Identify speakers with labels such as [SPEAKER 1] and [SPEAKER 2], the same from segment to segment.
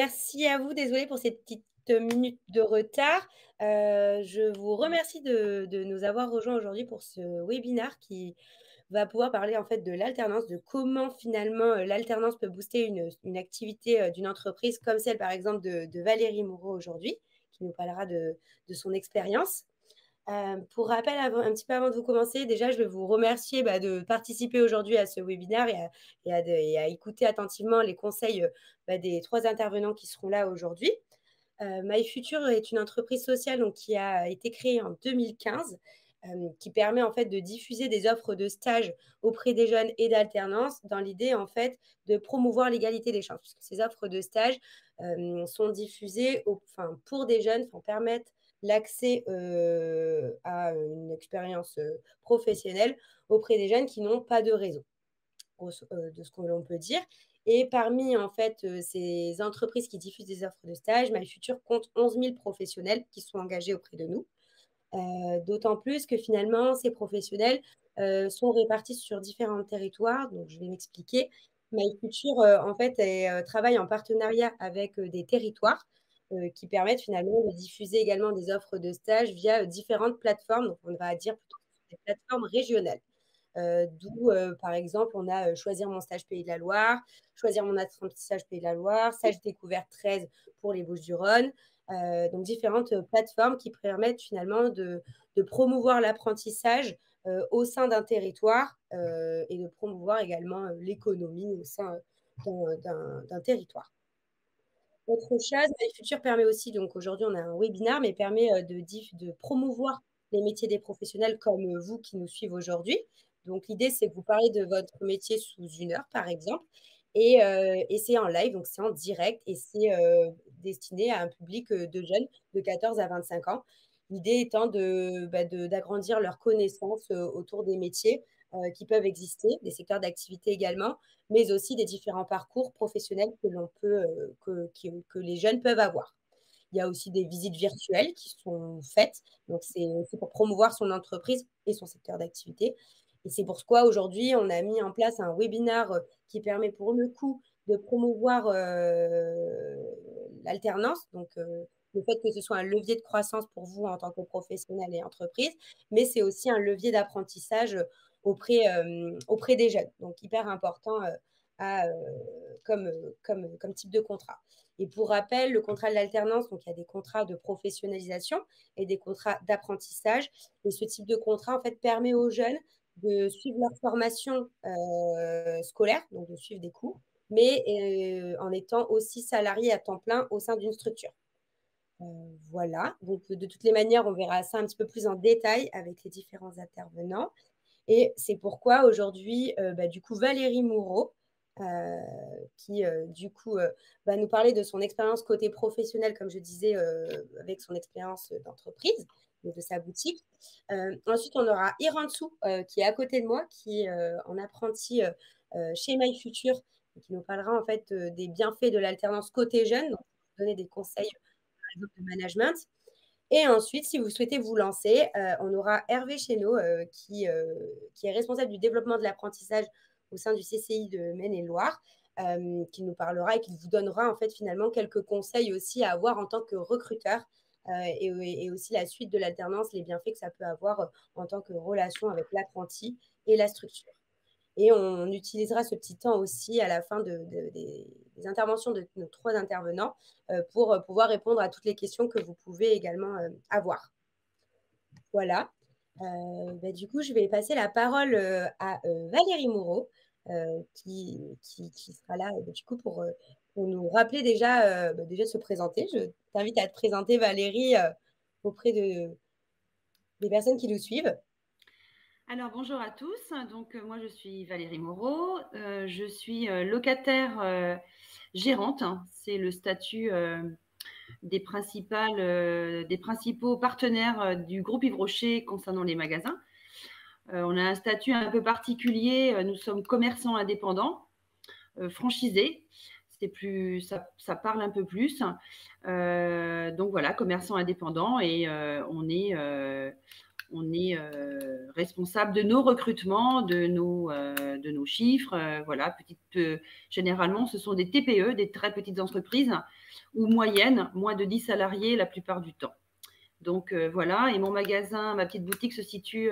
[SPEAKER 1] Merci à vous. Désolée pour ces petites minutes de retard. Je vous remercie de nous avoir rejoints aujourd'hui pour ce webinaire qui va pouvoir parler en fait de l'alternance, de comment finalement l'alternance peut booster une activité d'une entreprise comme celle par exemple de Valérie Moreau aujourd'hui, qui nous parlera de son expérience. Pour rappel, un petit peu avant de vous commencer, déjà, je veux vous remercier de participer aujourd'hui à ce webinaire et à écouter attentivement les conseils des trois intervenants qui seront là aujourd'hui. MyFuture est une entreprise sociale donc, qui a été créée en 2015, qui permet en fait de diffuser des offres de stage auprès des jeunes et d'alternance dans l'idée en fait de promouvoir l'égalité des chances, puisque ces offres de stage sont diffusées pour des jeunes, permettre l'accès à une expérience professionnelle auprès des jeunes qui n'ont pas de réseau, de ce que l'on peut dire. Et parmi en fait ces entreprises qui diffusent des offres de stage, MyFuture compte 11 000 professionnels qui sont engagés auprès de nous. D'autant plus que finalement, ces professionnels sont répartis sur différents territoires. Donc, je vais m'expliquer. MyFuture, en fait, travaille en partenariat avec des territoires qui permettent finalement de diffuser également des offres de stage via différentes plateformes. Donc, on va dire plutôt des plateformes régionales. D'où, par exemple, on a Choisir mon stage Pays de la Loire, Choisir mon apprentissage Pays de la Loire, Stage Découverte 13 pour les Bouches-du-Rhône. Donc, différentes plateformes qui permettent finalement de promouvoir l'apprentissage au sein d'un territoire et de promouvoir également l'économie au sein d'un territoire. Autre chose, MyFuture permet aussi, donc aujourd'hui on a un webinaire, mais permet de promouvoir les métiers des professionnels comme vous qui nous suivez aujourd'hui. Donc l'idée, c'est que vous parlez de votre métier sous 1 heure, par exemple, et c'est en live, donc c'est en direct, et c'est destiné à un public de jeunes de 14 à 25 ans. L'idée étant d'agrandir leurs connaissances autour des métiers qui peuvent exister, des secteurs d'activité également, mais aussi des différents parcours professionnels que les jeunes peuvent avoir. Il y a aussi des visites virtuelles qui sont faites. Donc, c'est pour promouvoir son entreprise et son secteur d'activité. Et c'est pour quoi aujourd'hui, on a mis en place un webinaire qui permet pour le coup de promouvoir l'alternance. Donc, le fait que ce soit un levier de croissance pour vous en tant que professionnel et entreprise, mais c'est aussi un levier d'apprentissage auprès des jeunes. Donc, hyper important comme type de contrat. Et pour rappel, le contrat de l'alternance, donc il y a des contrats de professionnalisation et des contrats d'apprentissage. Et ce type de contrat, en fait, permet aux jeunes de suivre leur formation scolaire, donc de suivre des cours, mais en étant aussi salariés à temps plein au sein d'une structure. Voilà, donc de toutes les manières, on verra ça un petit peu plus en détail avec les différents intervenants. Et c'est pourquoi aujourd'hui, du coup, Valérie Moreau, qui du coup va nous parler de son expérience côté professionnel, comme je disais, avec son expérience d'entreprise, donc de sa boutique. Ensuite, on aura Irantsou, qui est à côté de moi, qui est en apprenti chez MyFuture, et qui nous parlera en fait des bienfaits de l'alternance côté jeune, donc donner des conseils par exemple de management. Et ensuite, si vous souhaitez vous lancer, on aura Hervé Chéneau qui est responsable du développement de l'apprentissage au sein du CCI de Maine-et-Loire, qui nous parlera et qui vous donnera en fait finalement quelques conseils aussi à avoir en tant que recruteur et aussi la suite de l'alternance, les bienfaits que ça peut avoir en tant que relation avec l'apprenti et la structure. Et on utilisera ce petit temps aussi à la fin des interventions de nos trois intervenants pour pouvoir répondre à toutes les questions que vous pouvez également avoir. Voilà. Du coup, je vais passer la parole à Valérie Moreau, qui sera là du coup pour nous rappeler déjà de se présenter. Je t'invite à te présenter, Valérie, auprès des personnes qui nous suivent.
[SPEAKER 2] Alors, bonjour à tous. Donc, moi, je suis Valérie Moreau. Je suis locataire gérante. C'est le statut des principaux partenaires du groupe Yves Rocher concernant les magasins. On a un statut un peu particulier. Nous sommes commerçants indépendants, franchisés. Ça parle un peu plus. Donc voilà, commerçants indépendants et on est responsable de nos recrutements, de nos chiffres. Voilà, généralement, ce sont des TPE, des très petites entreprises ou moyennes, moins de 10 salariés la plupart du temps. Donc voilà, et mon magasin, ma petite boutique se situe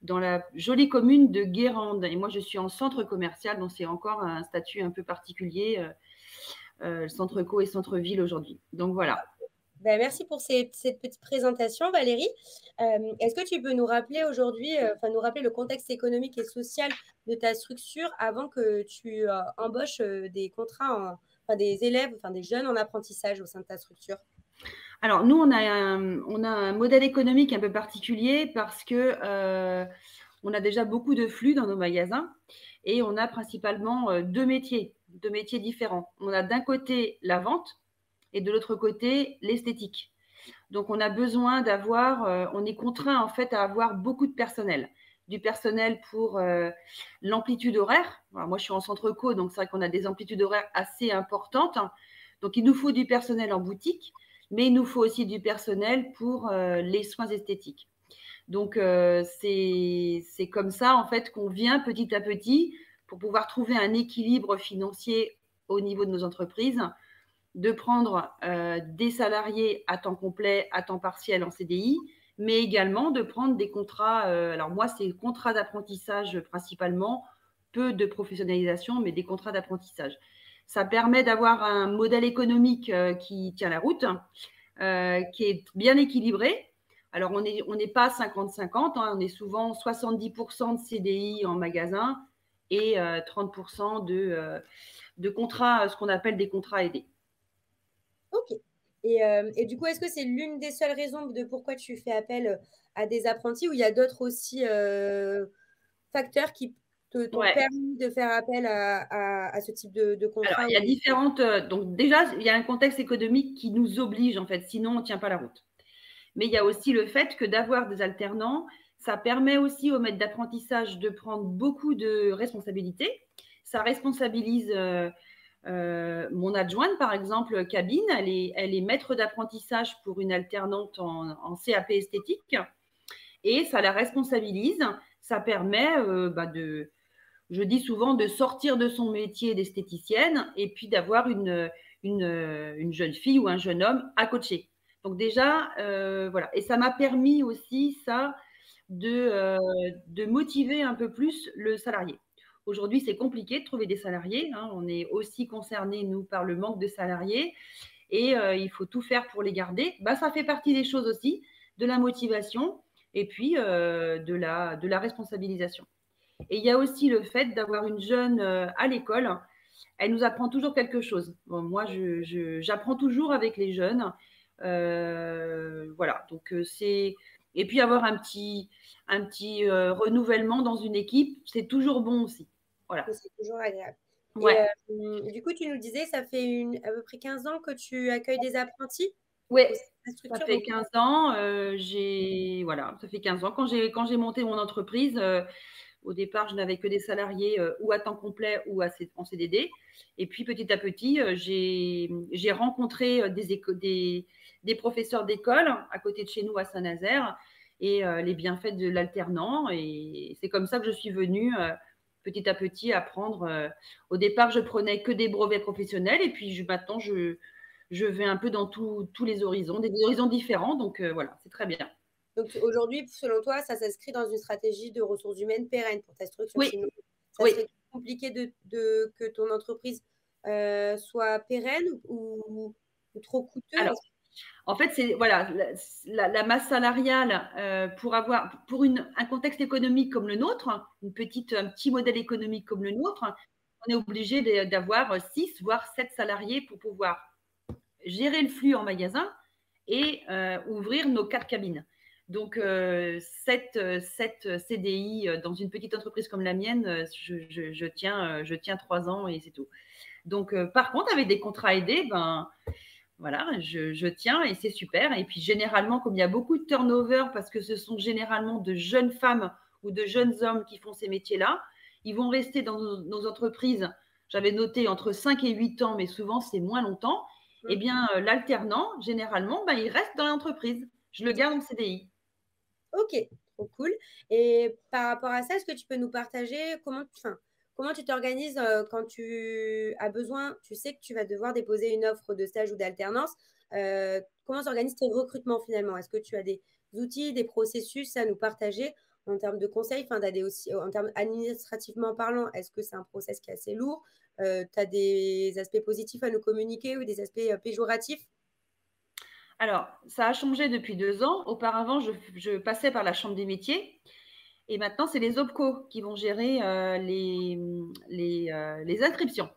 [SPEAKER 2] dans la jolie commune de Guérande. Et moi, je suis en centre commercial, donc c'est encore un statut un peu particulier, centre-co et centre-ville aujourd'hui. Donc voilà.
[SPEAKER 1] Ben, merci pour cette petite présentation, Valérie. Est-ce que tu peux nous rappeler aujourd'hui, nous rappeler le contexte économique et social de ta structure avant que tu embauches des des élèves, des jeunes en apprentissage au sein de ta structure?
[SPEAKER 2] Alors, nous, on a un modèle économique un peu particulier parce que on a déjà beaucoup de flux dans nos magasins et on a principalement deux métiers différents. On a d'un côté la vente et de l'autre côté l'esthétique. Donc, on a besoin on est contraint en fait à avoir beaucoup de personnel. Du personnel pour l'amplitude horaire. Alors, moi, je suis en centre co, donc c'est vrai qu'on a des amplitudes horaires assez importantes. Donc, il nous faut du personnel en boutique, mais il nous faut aussi du personnel pour les soins esthétiques. Donc, c'est comme ça, en fait, qu'on vient petit à petit pour pouvoir trouver un équilibre financier au niveau de nos entreprises, de prendre des salariés à temps complet, à temps partiel en CDI, mais également de prendre des contrats. Alors moi, c'est contrats d'apprentissage principalement, peu de professionnalisation, mais des contrats d'apprentissage. Ça permet d'avoir un modèle économique qui tient la route, qui est bien équilibré. Alors, on n'est pas 50-50, hein, on est souvent 70% de CDI en magasin et 30% de contrats, ce qu'on appelle des contrats aidés.
[SPEAKER 1] Ok. Et du coup, est-ce que c'est l'une des seules raisons de pourquoi tu fais appel à des apprentis ou il y a d'autres aussi facteurs qui t'ont permis de faire appel à ce type de contrat?
[SPEAKER 2] Alors, il y a différentes. Donc, déjà, il y a un contexte économique qui nous oblige, en fait, sinon on ne tient pas la route. Mais il y a aussi le fait que d'avoir des alternants, ça permet aussi aux maîtres d'apprentissage de prendre beaucoup de responsabilités. Ça responsabilise mon adjointe, par exemple, Cabine. Elle est maître d'apprentissage pour une alternante en CAP esthétique. Et ça la responsabilise. Ça permet je dis souvent, de sortir de son métier d'esthéticienne et puis d'avoir une jeune fille ou un jeune homme à coacher. Donc déjà, voilà. Et ça m'a permis aussi, ça, de motiver un peu plus le salarié. Aujourd'hui, c'est compliqué de trouver des salariés. Hein. On est aussi concernés, nous, par le manque de salariés. Et il faut tout faire pour les garder. Ça fait partie des choses aussi, de la motivation et puis de la responsabilisation. Et il y a aussi le fait d'avoir une jeune à l'école. Elle nous apprend toujours quelque chose. Bon, moi, j'apprends toujours avec les jeunes. Voilà. Donc, et puis avoir un petit renouvellement dans une équipe, c'est toujours bon aussi. Voilà.
[SPEAKER 1] C'est toujours agréable.
[SPEAKER 2] Ouais.
[SPEAKER 1] Et du coup, tu nous disais, ça fait à peu près 15 ans que tu accueilles des apprentis?
[SPEAKER 2] Oui, ça fait 15 ans. Voilà, ça fait 15 ans. Quand j'ai monté mon entreprise, au départ, je n'avais que des salariés ou à temps complet ou en CDD. Et puis, petit à petit, j'ai rencontré des professeurs d'école à côté de chez nous à Saint-Nazaire et les bienfaits de l'alternant. Et c'est comme ça que je suis venue petit à petit apprendre. Au départ, je prenais que des brevets professionnels et puis maintenant, je vais un peu dans tous les horizons, des horizons différents. Donc, voilà, c'est très bien.
[SPEAKER 1] Donc aujourd'hui, selon toi, ça s'inscrit dans une stratégie de ressources humaines pérenne pour ta structure.
[SPEAKER 2] Oui.
[SPEAKER 1] Sinon, ça serait compliqué que ton entreprise soit pérenne ou trop coûteux.
[SPEAKER 2] Alors, en fait, c'est voilà, la masse salariale pour un contexte économique comme le nôtre, un petit modèle économique comme le nôtre, on est obligé d'avoir 6 voire 7 salariés pour pouvoir gérer le flux en magasin et ouvrir nos 4 cabines. Donc, 7 CDI dans une petite entreprise comme la mienne, je tiens 3 ans et c'est tout. Donc, par contre, avec des contrats aidés, voilà, je tiens et c'est super. Et puis, généralement, comme il y a beaucoup de turnover, parce que ce sont généralement de jeunes femmes ou de jeunes hommes qui font ces métiers-là, ils vont rester dans nos entreprises. J'avais noté entre 5 et 8 ans, mais souvent, c'est moins longtemps. Eh bien, l'alternant, généralement, il reste dans l'entreprise. Je le garde en CDI.
[SPEAKER 1] Ok, trop cool. Et par rapport à ça, est-ce que tu peux nous partager comment tu t'organises quand tu as besoin, tu sais que tu vas devoir déposer une offre de stage ou d'alternance. Comment s'organisent tes recrutements finalement? Est-ce que tu as des outils, des processus à nous partager en termes de conseils, aussi, en termes administrativement parlant, est-ce que c'est un process qui est assez lourd? Tu as des aspects positifs à nous communiquer ou des aspects péjoratifs?
[SPEAKER 2] Alors, ça a changé depuis 2 ans. Auparavant, je passais par la Chambre des métiers. Et maintenant, c'est les OPCO qui vont gérer les inscriptions.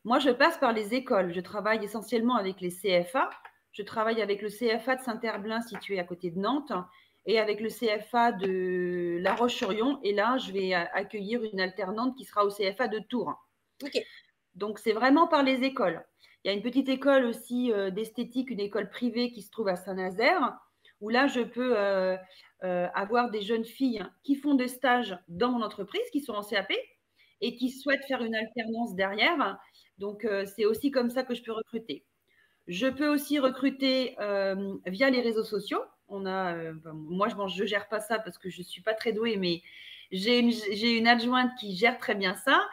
[SPEAKER 2] Moi, je passe par les écoles. Je travaille essentiellement avec les CFA. Je travaille avec le CFA de Saint-Herblain, situé à côté de Nantes, et avec le CFA de La Roche-sur-Yon. Et là, je vais accueillir une alternante qui sera au CFA de Tours.
[SPEAKER 1] Ok.
[SPEAKER 2] Donc, c'est vraiment par les écoles. Il y a une petite école aussi d'esthétique, une école privée qui se trouve à Saint-Nazaire, où là, je peux avoir des jeunes filles qui font des stages dans mon entreprise, qui sont en CAP et qui souhaitent faire une alternance derrière. Donc, c'est aussi comme ça que je peux recruter. Je peux aussi recruter via les réseaux sociaux. Moi, je ne gère pas ça parce que je ne suis pas très douée, mais j'ai une adjointe qui gère très bien ça.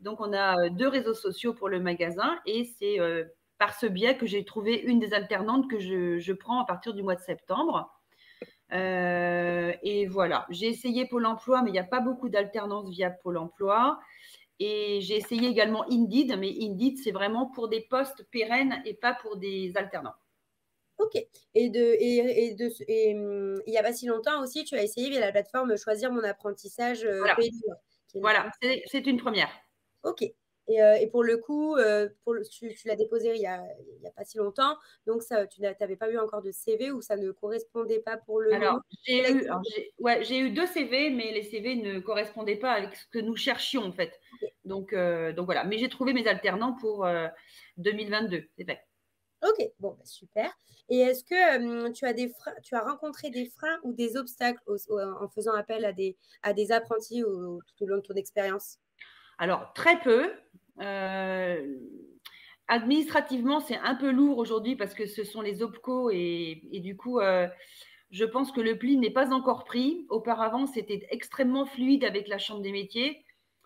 [SPEAKER 2] Donc, on a 2 réseaux sociaux pour le magasin et c'est par ce biais que j'ai trouvé une des alternantes que je prends à partir du mois de septembre. Et voilà, j'ai essayé Pôle emploi, mais il n'y a pas beaucoup d'alternance via Pôle emploi. Et j'ai essayé également Indeed, mais Indeed, c'est vraiment pour des postes pérennes et pas pour des alternants.
[SPEAKER 1] Ok. Il n'y a pas si longtemps aussi, tu as essayé via la plateforme Choisir mon apprentissage
[SPEAKER 2] Voilà,
[SPEAKER 1] Pays
[SPEAKER 2] voilà, c'est une première.
[SPEAKER 1] Ok. Et pour le coup, tu l'as déposé il y a pas si longtemps, donc tu n'avais pas eu encore de CV ou ça ne correspondait pas pour le
[SPEAKER 2] Alors,
[SPEAKER 1] moment?
[SPEAKER 2] j'ai eu 2 CV, mais les CV ne correspondaient pas avec ce que nous cherchions en fait.
[SPEAKER 1] Ok.
[SPEAKER 2] Donc voilà. Mais j'ai trouvé mes alternants pour 2022, c'est vrai.
[SPEAKER 1] Ok, bon, bah, super. Et est-ce que tu as rencontré des freins ou des obstacles en faisant appel à des apprentis tout au long de ton expérience?
[SPEAKER 2] Alors, très peu. Administrativement, c'est un peu lourd aujourd'hui parce que ce sont les OPCO et du coup, je pense que le pli n'est pas encore pris. Auparavant, c'était extrêmement fluide avec la Chambre des métiers.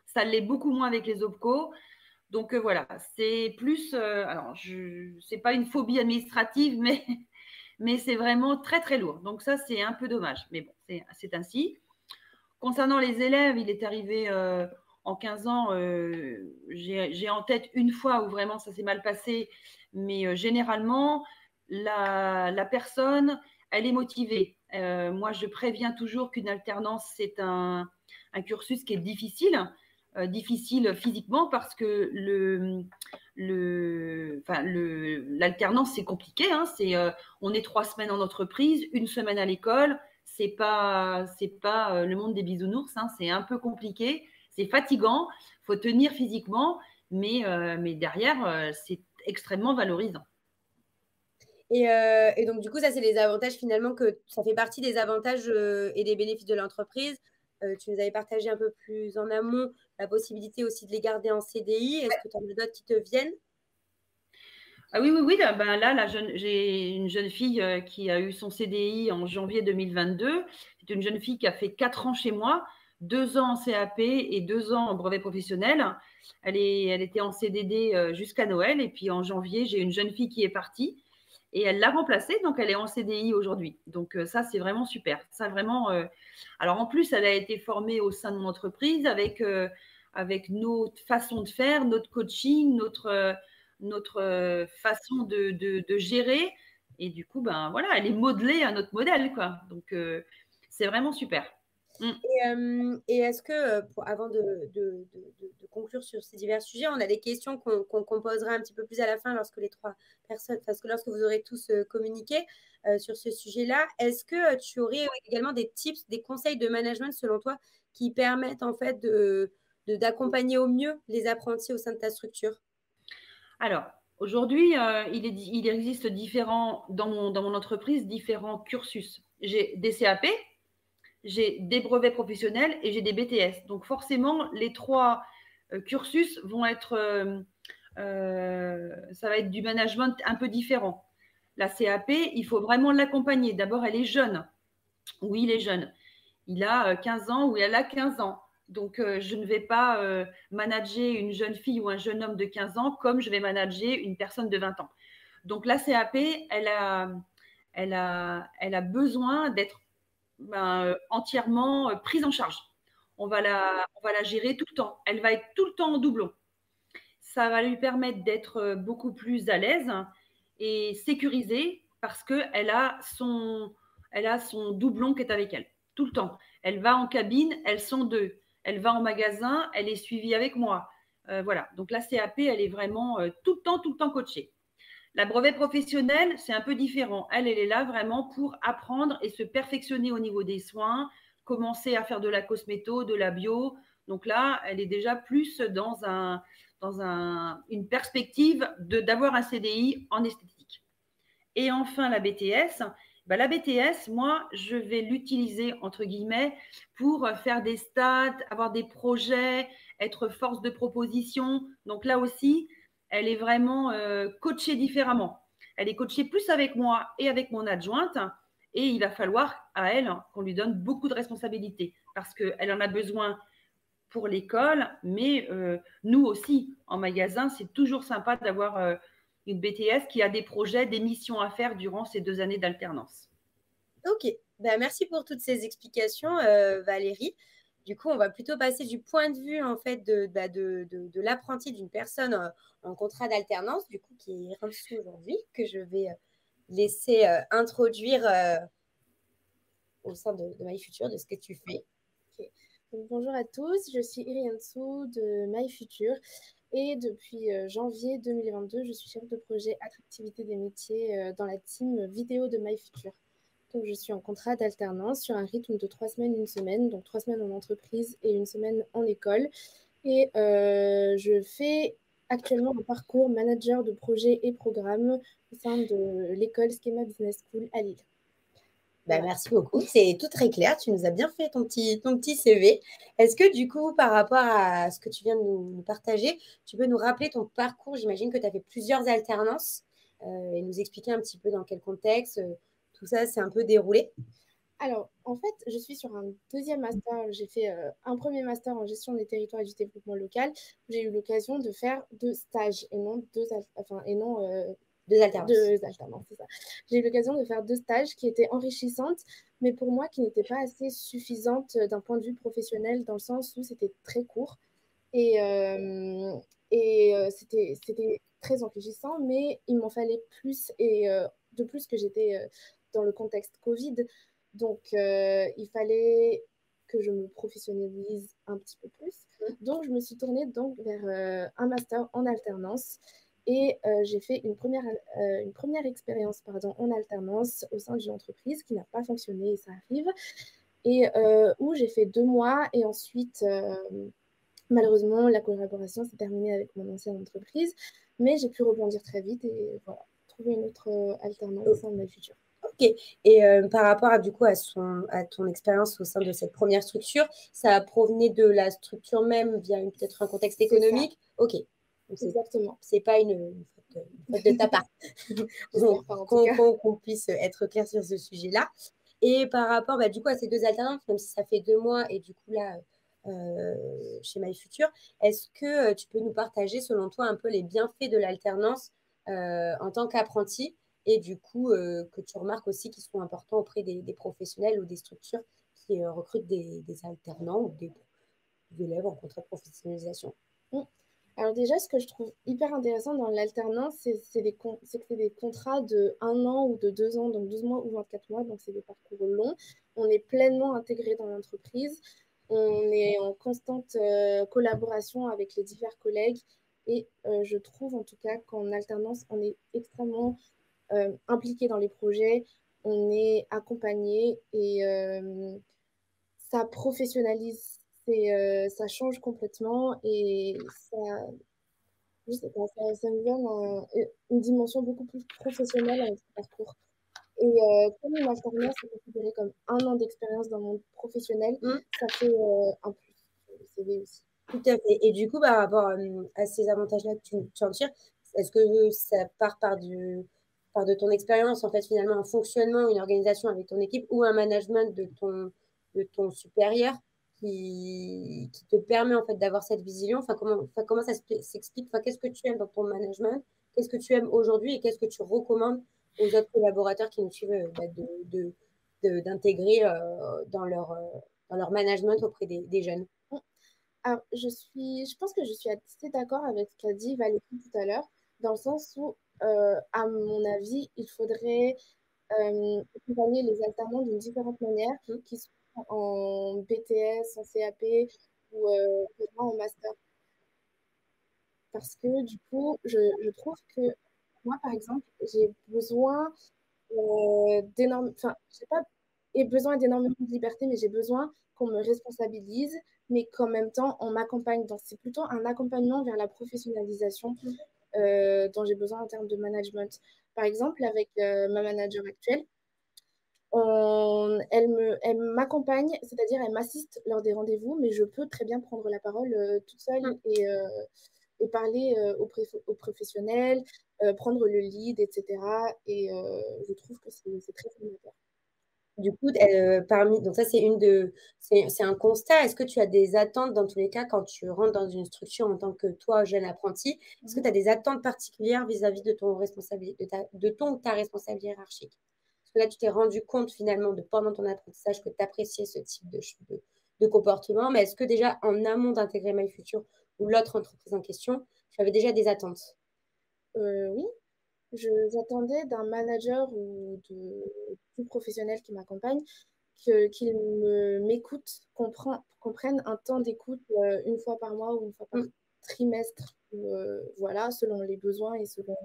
[SPEAKER 2] Ça l'est beaucoup moins avec les OPCO. Donc voilà, c'est plus. Alors, c'est pas une phobie administrative, mais c'est vraiment très très lourd. Donc ça, c'est un peu dommage. Mais bon, c'est ainsi. Concernant les élèves, il est arrivé en 15 ans, j'ai en tête une fois où vraiment ça s'est mal passé, mais généralement, la personne, elle est motivée. Moi, je préviens toujours qu'une alternance, c'est un cursus qui est difficile. Difficile physiquement parce que l'alternance, c'est compliqué. Hein, on est 3 semaines en entreprise, 1 semaine à l'école. C'est pas le monde des bisounours. Hein, c'est un peu compliqué. C'est fatigant. Il faut tenir physiquement, mais derrière, c'est extrêmement valorisant.
[SPEAKER 1] Et donc, du coup, ça, c'est les avantages finalement ça fait partie des avantages et des bénéfices de l'entreprise. Tu nous avais partagé un peu plus en amont la possibilité aussi de les garder en CDI. Est-ce que tu en as d'autres qui te viennent?
[SPEAKER 2] Ah oui, oui, oui. Là, j'ai une jeune fille qui a eu son CDI en janvier 2022. C'est une jeune fille qui a fait 4 ans chez moi, 2 ans en CAP et 2 ans en brevet professionnel. Elle était en CDD jusqu'à Noël. Et puis en janvier, j'ai une jeune fille qui est partie et elle l'a remplacée. Donc elle est en CDI aujourd'hui. Donc ça, c'est vraiment super. Ça, vraiment. Alors en plus, elle a été formée au sein de mon entreprise avec notre façon de faire, notre coaching, notre façon de gérer. Et du coup, ben voilà, elle est modelée à notre modèle, quoi. Donc, c'est vraiment super.
[SPEAKER 1] Et est-ce que, avant de conclure sur ces divers sujets, on a des questions qu'on posera un petit peu plus à la fin lorsque les 3 personnes, parce que lorsque vous aurez tous communiqué sur ce sujet-là. Est-ce que tu aurais également des tips, des conseils de management selon toi qui permettent en fait d'accompagner au mieux les apprentis au sein de ta structure?
[SPEAKER 2] Alors, aujourd'hui, il existe dans mon entreprise différents cursus. J'ai des CAP, j'ai des brevets professionnels et j'ai des BTS. Donc, forcément, les 3 cursus vont être, ça va être du management un peu différent. La CAP, il faut vraiment l'accompagner. D'abord, elle est jeune. Oui, il est jeune. il a 15 ans ou elle a 15 ans. Donc, je ne vais pas manager une jeune fille ou un jeune homme de 15 ans comme je vais manager une personne de 20 ans. Donc, la CAP, elle a besoin d'être entièrement prise en charge. On va la gérer tout le temps. Elle va être tout le temps en doublon. Ça va lui permettre d'être beaucoup plus à l'aise et sécurisée parce qu'elle a son doublon qui est avec elle tout le temps. Elle va en cabine, elles sont deux. Elle va en magasin, elle est suivie avec moi. Voilà. Donc la CAP, elle est vraiment tout le temps coachée. La brevet professionnel, c'est un peu différent. Elle est là vraiment pour apprendre et se perfectionner au niveau des soins, commencer à faire de la cosméto, de la bio. Donc là, elle est déjà plus dans une perspective d'avoir un CDI en esthétique. Et enfin, la BTS. La BTS, moi, je vais l'utiliser, entre guillemets, pour faire des stats, avoir des projets, être force de proposition. Donc là aussi, elle est vraiment coachée différemment. Elle est coachée plus avec moi et avec mon adjointe. Et il va falloir à elle qu'on lui donne beaucoup de responsabilités parce qu'elle en a besoin pour l'école, mais nous aussi, en magasin, c'est toujours sympa d'avoir une BTS qui a des projets, des missions à faire durant ces 2 années d'alternance.
[SPEAKER 1] Ok, merci pour toutes ces explications, Valérie. Du coup, on va plutôt passer du point de vue en fait de l'apprenti d'une personne en contrat d'alternance, du coup, qui est Rinsu aujourd'hui, que je vais laisser introduire au sein de MyFuture, de ce que tu fais.
[SPEAKER 3] Okay. Donc, bonjour à tous, je suis Iriansu de MyFuture et depuis janvier 2022, je suis chef de projet attractivité des métiers dans la team vidéo de MyFuture. Donc, je suis en contrat d'alternance sur un rythme de 3 semaines, 1 semaine, donc 3 semaines en entreprise et 1 semaine en école. Et je fais actuellement un parcours manager de projet et programme au sein de l'école Schema Business School à Lille.
[SPEAKER 1] Merci beaucoup, c'est tout très clair. Tu nous as bien fait ton petit CV. Est-ce que du coup, par rapport à ce que tu viens de nous partager, tu peux nous rappeler ton parcours? J'imagine que tu as fait plusieurs alternances et nous expliquer un petit peu dans quel contexte tout ça s'est un peu déroulé.
[SPEAKER 3] Alors, en fait, je suis sur un deuxième master. J'ai fait un premier master en gestion des territoires et du développement local. J'ai eu l'occasion de faire 2 stages et non 2 alternances, c'est ça. J'ai eu l'occasion de faire 2 stages qui étaient enrichissantes, mais pour moi qui n'étaient pas assez suffisantes d'un point de vue professionnel, dans le sens où c'était très court et c'était très enrichissant, mais il m'en fallait plus et de plus que j'étais dans le contexte Covid. Donc, il fallait que je me professionnalise un petit peu plus. Donc, je me suis tournée vers un master en alternance et j'ai fait une première expérience en alternance au sein d'une entreprise qui n'a pas fonctionné et ça arrive. Et où j'ai fait 2 mois et ensuite, malheureusement, la collaboration s'est terminée avec mon ancienne entreprise, mais j'ai pu rebondir très vite et voilà, trouver une autre alternance au sein de MyFuture.
[SPEAKER 1] Ok. Et par rapport à ton expérience au sein de cette première structure, ça provenait de la structure même via peut-être un contexte économique? Ok. Donc,
[SPEAKER 3] exactement.
[SPEAKER 1] C'est pas une faute de ta part. Qu'on puisse être clair sur ce sujet-là. Et par rapport du coup à ces 2 alternances, même si ça fait 2 mois et du coup là chez MyFuture, est-ce que tu peux nous partager selon toi un peu les bienfaits de l'alternance en tant qu'apprenti et du coup que tu remarques aussi qu'ils sont importants auprès des professionnels ou des structures qui recrutent des alternants ou des élèves en contrat de professionnalisation?
[SPEAKER 3] Alors déjà, ce que je trouve hyper intéressant dans l'alternance, c'est que c'est des contrats de 1 an ou de 2 ans, donc 12 mois ou 24 mois, donc c'est des parcours longs. On est pleinement intégré dans l'entreprise, on est en constante collaboration avec les divers collègues et je trouve en tout cas qu'en alternance, on est extrêmement impliqué dans les projets, on est accompagné et ça professionnalise, ça change complètement et ça, je sais pas, ça me donne une dimension beaucoup plus professionnelle à notre parcours. Et comme une alternance est considérée comme 1 an d'expérience dans le monde professionnel, ça fait un plus sur le CV aussi.
[SPEAKER 1] Tout à fait. Et du coup, par rapport à ces avantages-là que tu en tires, est-ce que ça part de ton expérience, en fait, finalement, un fonctionnement, une organisation avec ton équipe ou un management de de ton supérieur qui te permet en fait d'avoir cette vision? Comment ça s'explique? Qu'est-ce que tu aimes dans ton management? Qu'est-ce que tu aimes aujourd'hui et qu'est-ce que tu recommandes aux autres collaborateurs qui nous suivent d'intégrer dans leur management auprès des jeunes?
[SPEAKER 3] Alors, je pense que je suis assez d'accord avec ce qu'a dit Valérie tout à l'heure, dans le sens où, à mon avis, il faudrait accompagner les alternants d'une différente manière, qui sont en BTS, en CAP ou en master. Parce que du coup, je trouve que moi, par exemple, j'ai besoin d'énormes, enfin, j'ai pas besoin d'énormément de liberté, mais j'ai besoin qu'on me responsabilise, mais qu'en même temps, on m'accompagne. Donc, c'est plutôt un accompagnement vers la professionnalisation dont j'ai besoin en termes de management. Par exemple, avec ma manager actuelle, elle m'accompagne, c'est-à-dire elle m'assiste lors des rendez-vous, mais je peux très bien prendre la parole toute seule et parler aux professionnels, prendre le lead, etc. Et je trouve que c'est très formateur.
[SPEAKER 1] Du coup, donc ça, c'est un constat. Est-ce que tu as des attentes dans tous les cas quand tu rentres dans une structure en tant que toi, jeune apprenti? Est-ce que tu as des attentes particulières vis-à-vis de ton ou ta responsable hiérarchique? Parce que là, tu t'es rendu compte finalement pendant ton apprentissage que tu appréciais ce type de comportement. Mais est-ce que déjà en amont d'intégrer MyFuture ou l'autre entreprise en question, tu avais déjà des attentes?
[SPEAKER 3] Oui, j'attendais d'un manager ou de tout professionnel qui m'accompagne qu'il m'écoute, qu'on prenne un temps d'écoute une fois par mois ou une fois par trimestre, voilà, selon les besoins et selon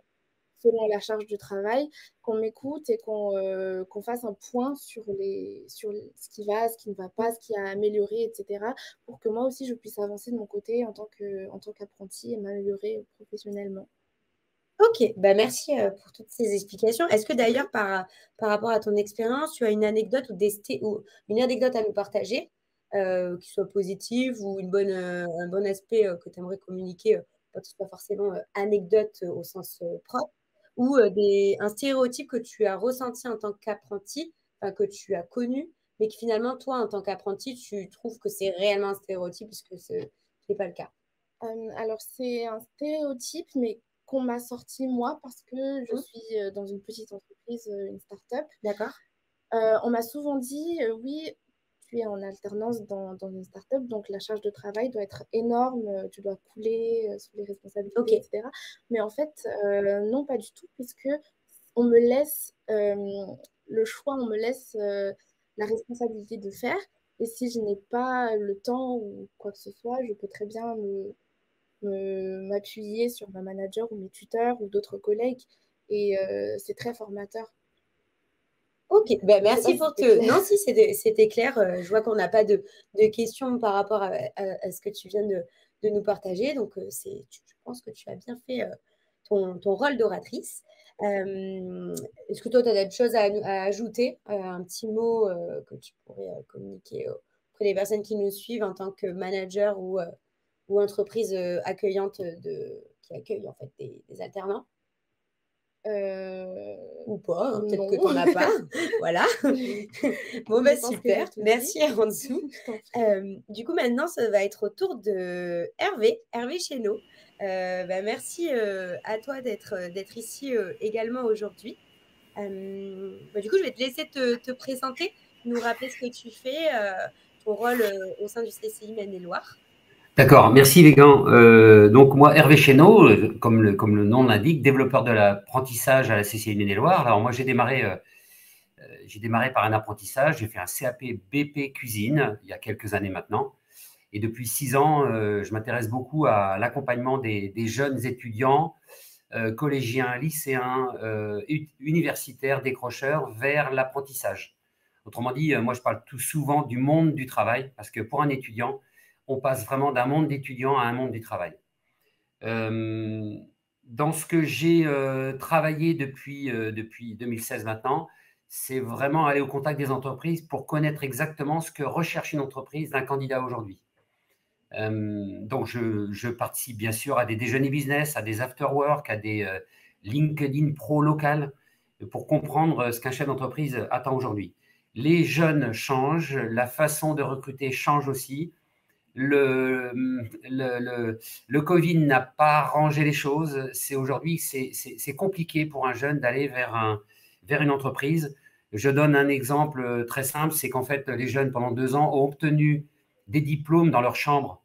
[SPEAKER 3] la charge de travail, qu'on m'écoute et qu'on fasse un point sur ce qui va, ce qui ne va pas, ce qui a amélioré, etc., pour que moi aussi je puisse avancer de mon côté en tant qu'apprenti et m'améliorer professionnellement.
[SPEAKER 1] Ok, bah merci pour toutes ces explications. Est-ce que d'ailleurs, par rapport à ton expérience, tu as une anecdote ou une anecdote à nous partager, qui soit positive ou un bon aspect que tu aimerais communiquer, pas que ce soit forcément anecdote au sens propre, ou un stéréotype que tu as ressenti en tant qu'apprenti, que tu as connu, mais que finalement, toi, en tant qu'apprenti, tu trouves que c'est réellement un stéréotype puisque ce n'est pas le cas.
[SPEAKER 3] Alors, c'est un stéréotype, mais qu'on m'a sorti moi parce que je suis dans une petite entreprise, une start-up.
[SPEAKER 1] D'accord.
[SPEAKER 3] On m'a souvent dit, oui, tu es en alternance dans une start-up, donc la charge de travail doit être énorme, tu dois couler sous les responsabilités, etc. Mais en fait, non, pas du tout, puisque on me laisse le choix, on me laisse la responsabilité de faire. Et si je n'ai pas le temps ou quoi que ce soit, je peux très bien m'appuyer sur ma manager ou mes tuteurs ou d'autres collègues. Et c'est très formateur.
[SPEAKER 1] Ok, bah merci pour Non, si, c'était clair. Je vois qu'on n'a pas de questions par rapport à ce que tu viens de nous partager. Donc, je pense que tu as bien fait ton rôle d'oratrice. Est-ce que toi, tu as d'autres choses à ajouter? Un petit mot que tu pourrais communiquer auprès des personnes qui nous suivent en tant que manager ou entreprise accueillante qui accueille en fait des alternants? Ou pas, hein, peut-être que tu n'en as pas. Voilà. Bon, bah super. Merci à dessous. Du coup, maintenant, ça va être au tour de Hervé Chénaud. Merci à toi d'être ici également aujourd'hui. Du coup, je vais te laisser te présenter, nous rappeler ce que tu fais, ton rôle au sein du CCI Maine-et-Loire.
[SPEAKER 4] D'accord, merci Végan. Donc moi, Hervé Chénaud, comme le nom l'indique, développeur de l'apprentissage à la CCI Maine-et-Loire. Alors moi, j'ai démarré par un apprentissage. J'ai fait un CAP BP cuisine il y a quelques années maintenant. Et depuis 6 ans, je m'intéresse beaucoup à l'accompagnement des jeunes étudiants, collégiens, lycéens, universitaires, décrocheurs vers l'apprentissage. Autrement dit, moi, je parle tout souvent du monde du travail parce que pour un étudiant, on passe vraiment d'un monde d'étudiants à un monde du travail. Dans ce que j'ai travaillé depuis 2016 maintenant, c'est vraiment aller au contact des entreprises pour connaître exactement ce que recherche une entreprise d'un candidat aujourd'hui. Donc, je participe bien sûr à des déjeuners business, à des after-work, à des LinkedIn Pro locales pour comprendre ce qu'un chef d'entreprise attend aujourd'hui. les jeunes changent, la façon de recruter change aussi. Le Covid n'a pas arrangé les choses. Aujourd'hui, c'est compliqué pour un jeune d'aller vers une entreprise. Je donne un exemple très simple, c'est qu'en fait, les jeunes, pendant 2 ans, ont obtenu des diplômes dans leur chambre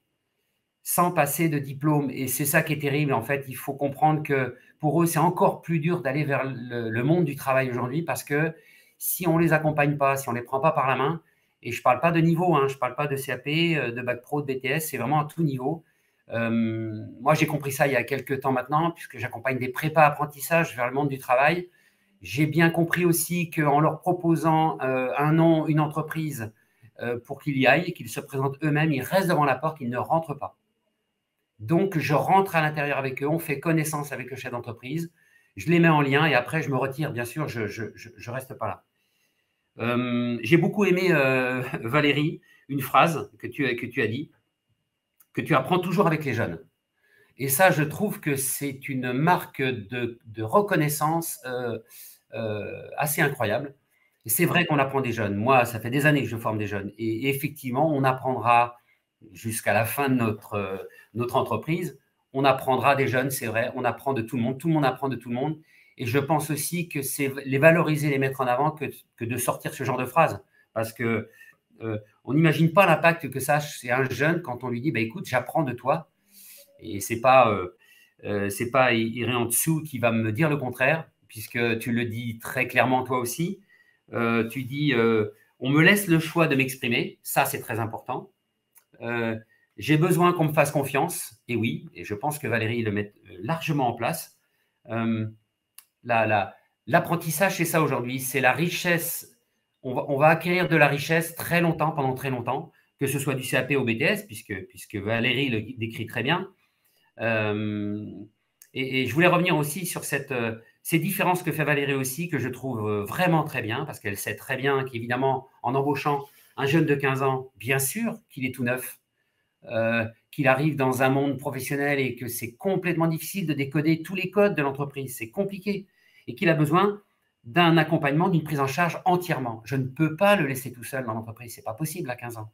[SPEAKER 4] sans passer de diplôme. Et c'est ça qui est terrible. En fait, il faut comprendre que pour eux, c'est encore plus dur d'aller vers le monde du travail aujourd'hui parce que si on ne les accompagne pas, si on ne les prend pas par la main, et je ne parle pas de niveau, je ne parle pas de CAP, de Bac Pro, de BTS, c'est vraiment à tout niveau. Moi, j'ai compris ça il y a quelques temps maintenant, puisque j'accompagne des prépas apprentissages vers le monde du travail. J'ai bien compris aussi qu'en leur proposant un nom, une entreprise, pour qu'ils y aillent, qu'ils se présentent eux-mêmes, ils restent devant la porte, ils ne rentrent pas. Donc, je rentre à l'intérieur avec eux, on fait connaissance avec le chef d'entreprise, je les mets en lien et après, je me retire. Bien sûr, je ne reste pas là. J'ai beaucoup aimé, Valérie, une phrase que tu as dit, que tu apprends toujours avec les jeunes. Et ça, je trouve que c'est une marque de reconnaissance assez incroyable. Et c'est vrai qu'on apprend des jeunes. Moi, ça fait des années que je forme des jeunes. Et effectivement, on apprendra jusqu'à la fin de notre entreprise, on apprendra des jeunes, c'est vrai, on apprend de tout le monde apprend de tout le monde. Et je pense aussi que c'est les valoriser, les mettre en avant que de sortir ce genre de phrases. Parce que on n'imagine pas l'impact que ça a chez un jeune quand on lui dit écoute, j'apprends de toi. Et ce n'est pas Iré en dessous qui va me dire le contraire, puisque tu le dis très clairement toi aussi. Tu dis on me laisse le choix de m'exprimer, ça c'est très important. J'ai besoin qu'on me fasse confiance, et oui, et je pense que Valérie le met largement en place. L'apprentissage, c'est ça aujourd'hui, c'est la richesse. On va acquérir de la richesse très longtemps, pendant très longtemps, que ce soit du CAP au BTS, puisque Valérie le décrit très bien. Et je voulais revenir aussi sur ces différences que fait Valérie aussi, que je trouve vraiment très bien, parce qu'elle sait très bien qu'évidemment, en embauchant un jeune de 15 ans, bien sûr qu'il est tout neuf, qu'il arrive dans un monde professionnel et que c'est complètement difficile de décoder tous les codes de l'entreprise, c'est compliqué, et qu'il a besoin d'un accompagnement, d'une prise en charge entièrement. Je ne peux pas le laisser tout seul dans l'entreprise, c'est pas possible à 15 ans.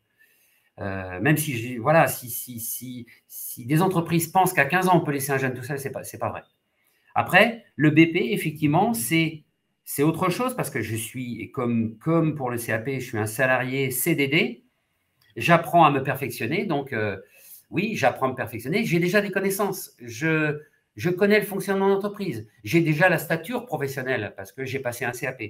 [SPEAKER 4] Même si, voilà, si des entreprises pensent qu'à 15 ans, on peut laisser un jeune tout seul, c'est pas vrai. Après, le BP, effectivement, c'est autre chose parce que je suis, et comme pour le CAP, je suis un salarié CDD, j'apprends à me perfectionner. Donc, oui, j'apprends à me perfectionner. J'ai déjà des connaissances. Je connais le fonctionnement de l'entreprise. J'ai déjà la stature professionnelle parce que j'ai passé un CAP.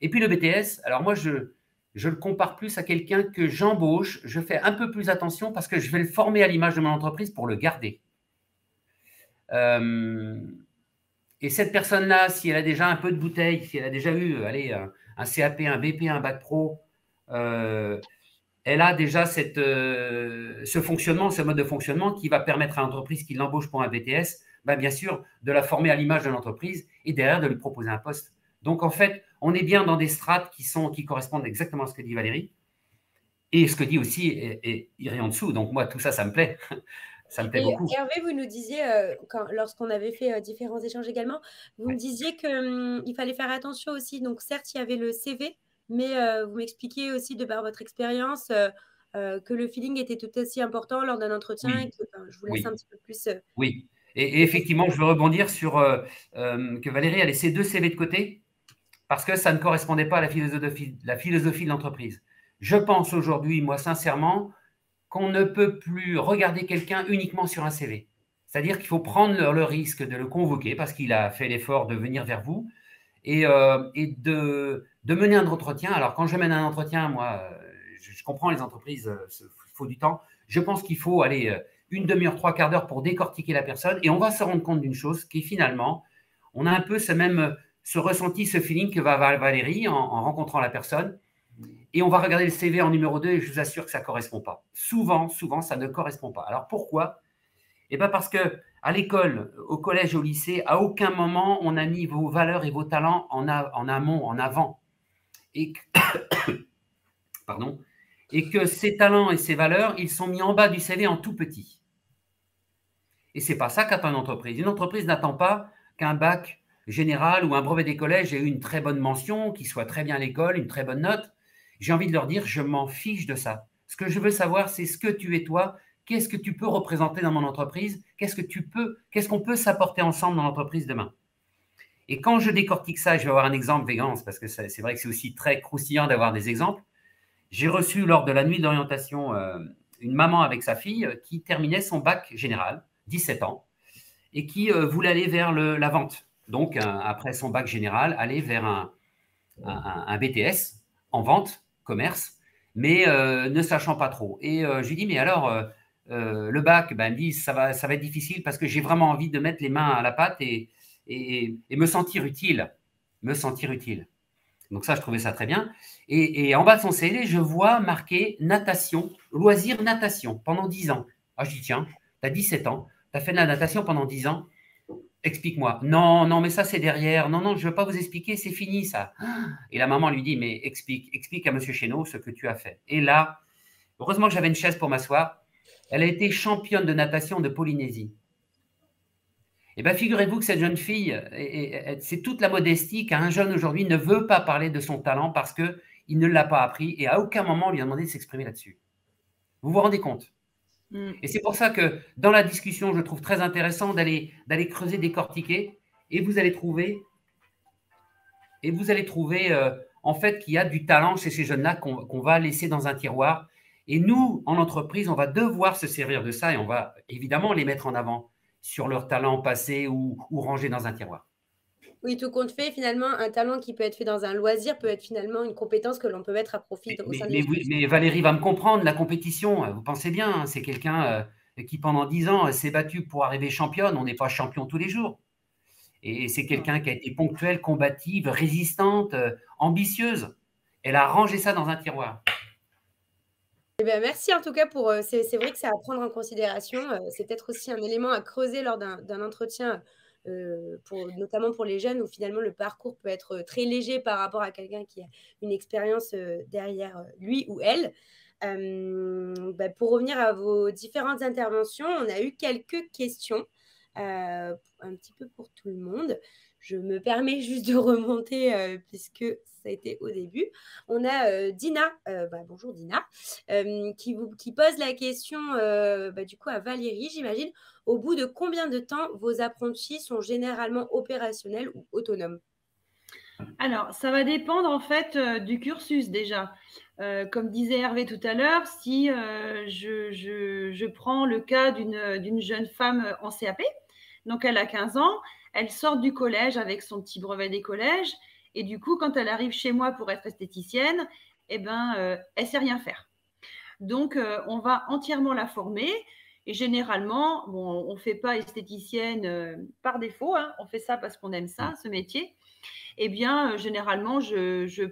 [SPEAKER 4] Et puis le BTS, alors moi, je le compare plus à quelqu'un que j'embauche. Je fais un peu plus attention parce que je vais le former à l'image de mon entreprise pour le garder. Et cette personne-là, si elle a déjà un peu de bouteille, si elle a déjà eu un CAP, un BP, un Bac Pro, elle a déjà ce fonctionnement, ce mode de fonctionnement qui va permettre à l'entreprise qui l'embauche pour un BTS, bien sûr, de la former à l'image de l'entreprise et derrière de lui proposer un poste. Donc, en fait, on est bien dans des strates qui correspondent exactement à ce que dit Valérie et ce que dit aussi Iré en dessous. Donc, moi, tout ça, ça me plaît. Ça me plaît beaucoup.
[SPEAKER 1] Hervé, vous nous disiez, lorsqu'on avait fait différents échanges également, vous me disiez qu'il fallait faire attention aussi. Donc, certes, il y avait le CV, mais vous m'expliquiez aussi, de par votre expérience, que le feeling était tout aussi important lors d'un entretien.
[SPEAKER 4] Oui.
[SPEAKER 1] Et que, je vous laisse un petit peu plus.
[SPEAKER 4] Oui. Et effectivement, je veux rebondir sur que Valérie a laissé 2 CV de côté parce que ça ne correspondait pas à la philosophie de l'entreprise. Je pense aujourd'hui, moi, sincèrement, qu'on ne peut plus regarder quelqu'un uniquement sur un CV. C'est-à-dire qu'il faut prendre le risque de le convoquer parce qu'il a fait l'effort de venir vers vous et de mener un entretien. Alors, quand je mène un entretien, moi, je comprends les entreprises, il faut du temps. Je pense qu'il faut aller une demi-heure, 3/4 d'heure pour décortiquer la personne et on va se rendre compte d'une chose qui est finalement, on a un peu ce ressenti, ce feeling que va avoir Valérie en rencontrant la personne. Et on va regarder le CV en numéro 2 et je vous assure que ça ne correspond pas. Souvent, ça ne correspond pas. Alors, pourquoi ? Parce qu'à l'école, au collège, au lycée, à aucun moment, on a mis vos valeurs et vos talents en amont, en avant. Et que ces talents et ces valeurs, ils sont mis en bas du CV en tout petit. Et ce n'est pas ça qu'attend une entreprise. Une entreprise n'attend pas qu'un bac général ou un brevet des collèges et eu une très bonne mention, qui soit très bien à l'école, une très bonne note, j'ai envie de leur dire, je m'en fiche de ça. Ce que je veux savoir, c'est ce que tu es toi, qu'est-ce que tu peux représenter dans mon entreprise, qu'est-ce qu'on peut s'apporter ensemble dans l'entreprise demain. Et quand je décortique ça, je vais avoir un exemple Végance, parce que c'est vrai que c'est aussi très croustillant d'avoir des exemples. J'ai reçu lors de la nuit d'orientation une maman avec sa fille qui terminait son bac général, 17 ans, et qui voulait aller vers la vente. Donc, après son bac général, aller vers un BTS en vente, commerce, mais ne sachant pas trop. Et je lui dis, mais alors, le bac, ben, elle me dit, ça va être difficile parce que j'ai vraiment envie de mettre les mains à la pâte et me sentir utile. Me sentir utile. Donc ça, je trouvais ça très bien. Et en bas de son CV, je vois marqué natation, loisir natation, pendant 10 ans. Ah, je dis, tiens, tu as 17 ans, tu as fait de la natation pendant 10 ans, explique-moi. Non, non, mais ça, c'est derrière. Non, non, je ne veux pas vous expliquer, c'est fini, ça. Et la maman lui dit, mais explique à M. Chénaud ce que tu as fait. Et là, heureusement que j'avais une chaise pour m'asseoir, elle a été championne de natation de Polynésie. Eh bien, figurez-vous que cette jeune fille, c'est toute la modestie qu'un jeune aujourd'hui ne veut pas parler de son talent parce qu'il ne l'a pas appris et à aucun moment on lui a demandé de s'exprimer là-dessus. Vous vous rendez compte? Et c'est pour ça que dans la discussion, je trouve très intéressant d'aller creuser, décortiquer, et vous allez trouver en fait qu'il y a du talent chez ces jeunes-là qu'on va laisser dans un tiroir. Et nous, en entreprise, on va devoir se servir de ça et on va évidemment les mettre en avant sur leur talent passé ou rangé dans un tiroir.
[SPEAKER 1] Oui, tout compte fait, finalement, un talent qui peut être fait dans un loisir peut être finalement une compétence que l'on peut mettre à profit au sein de
[SPEAKER 4] oui, mais Valérie va me comprendre, la compétition, vous pensez bien, hein, c'est quelqu'un qui pendant 10 ans s'est battu pour arriver championne, on n'est pas champion tous les jours. Et c'est quelqu'un qui a été ponctuelle, combative, résistante, ambitieuse. Elle a rangé ça dans un tiroir.
[SPEAKER 1] Eh bien, merci en tout cas pour. C'est vrai que c'est à prendre en considération. C'est peut-être aussi un élément à creuser lors d'un entretien, notamment pour les jeunes, où finalement le parcours peut être très léger par rapport à quelqu'un qui a une expérience derrière lui ou elle. Pour revenir à vos différentes interventions, on a eu quelques questions, un petit peu pour tout le monde. Je me permets juste de remonter puisque ça a été au début. On a Dina, bonjour Dina, qui pose la question du coup à Valérie, j'imagine. Au bout de combien de temps vos apprentis sont généralement opérationnels ou autonomes?
[SPEAKER 2] Alors, ça va dépendre en fait du cursus déjà. Comme disait Hervé tout à l'heure, si je prends le cas d'une jeune femme en CAP, donc elle a 15 ans, elle sort du collège avec son petit brevet des collèges, et du coup, quand elle arrive chez moi pour être esthéticienne, eh ben, elle ne sait rien faire. Donc, on va entièrement la former. Et généralement, bon, on ne fait pas esthéticienne par défaut, hein, on fait ça parce qu'on aime ça, ce métier. Eh bien, généralement, je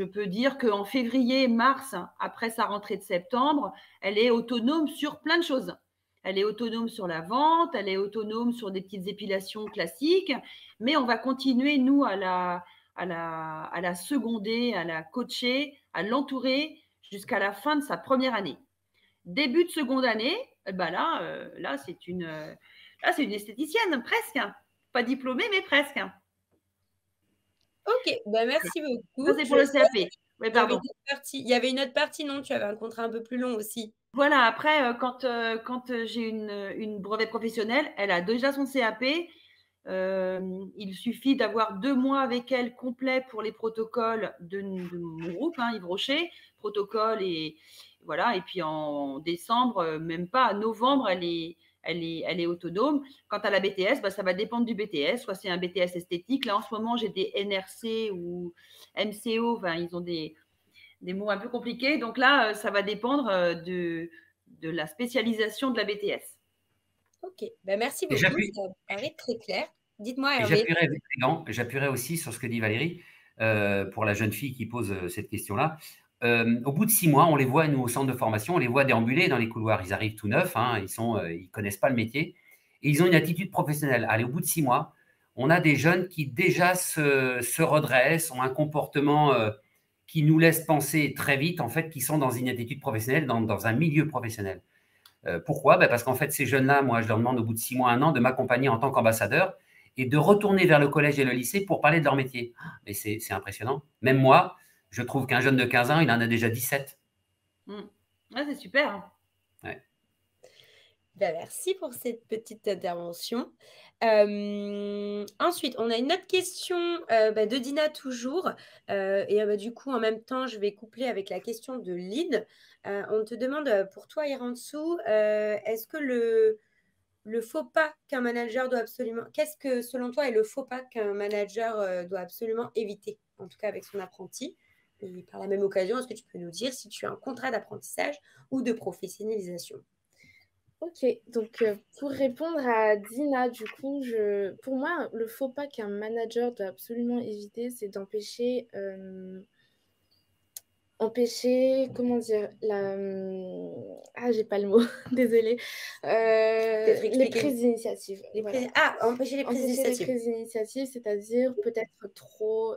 [SPEAKER 2] peux dire qu'en février, mars, après sa rentrée de septembre, elle est autonome sur plein de choses. Elle est autonome sur la vente, elle est autonome sur des petites épilations classiques, mais on va continuer, nous, à la seconder, à la coacher, à l'entourer jusqu'à la fin de sa première année. Début de seconde année, ben là c'est une esthéticienne, presque. Pas diplômée, mais presque.
[SPEAKER 1] Ok, merci beaucoup.
[SPEAKER 2] Ça, c'est pour le CAP. Oui, pardon.
[SPEAKER 1] Il y avait une autre partie, non? Tu avais un contrat un peu plus long aussi.
[SPEAKER 2] Voilà, après, quand j'ai une brevet professionnelle, elle a déjà son CAP. Il suffit d'avoir 2 mois avec elle complets pour les protocoles de mon groupe, Yves Rocher, protocole et voilà. Et puis en décembre, même pas, novembre, elle est autonome. Quant à la BTS, ça va dépendre du BTS. Soit c'est un BTS esthétique. Là, en ce moment, j'ai des NRC ou MCO. Enfin, ils ont des mots un peu compliqués. Donc là, ça va dépendre de la spécialisation de la BTS.
[SPEAKER 1] Ok, merci beaucoup. Ça paraît très clair. Dites-moi, Hervé.
[SPEAKER 4] J'appuierai aussi sur ce que dit Valérie pour la jeune fille qui pose cette question-là. Au bout de 6 mois, on les voit, nous, au centre de formation, on les voit déambuler dans les couloirs. Ils arrivent tout neufs, ils ne connaissent pas le métier et ils ont une attitude professionnelle. Allez, au bout de 6 mois, on a des jeunes qui déjà se redressent, ont un comportement qui nous laisse penser très vite, en fait, qu'ils sont dans une attitude professionnelle, dans un milieu professionnel. Pourquoi? Parce qu'en fait, ces jeunes-là, moi, je leur demande au bout de 6 mois, 1 an, de m'accompagner en tant qu'ambassadeur. et de retourner vers le collège et le lycée pour parler de leur métier. Et c'est impressionnant. Même moi, je trouve qu'un jeune de 15 ans, il en a déjà 17.
[SPEAKER 2] Ouais, c'est super.
[SPEAKER 4] Ouais.
[SPEAKER 1] Ben, merci pour cette petite intervention. Ensuite, on a une autre question de Dina toujours. Du coup, en même temps, je vais coupler avec la question de Lynn. On te demande pour toi, Irantsou, est-ce que le faux pas qu'un manager doit absolument… Qu'est-ce que, selon toi, est le faux pas qu'un manager doit absolument éviter, en tout cas avec son apprenti? Et par la même occasion, est-ce que tu peux nous dire si tu as un contrat d'apprentissage ou de professionnalisation?
[SPEAKER 3] Ok, donc pour répondre à Dina, du coup, pour moi, le faux pas qu'un manager doit absolument éviter, c'est d'empêcher, comment dire, j'ai pas le mot, désolée, les prises d'initiative. Voilà.
[SPEAKER 1] Empêcher les prises
[SPEAKER 3] Empêcher les
[SPEAKER 1] d'initiative.
[SPEAKER 3] prises d'initiative, c'est-à-dire peut-être trop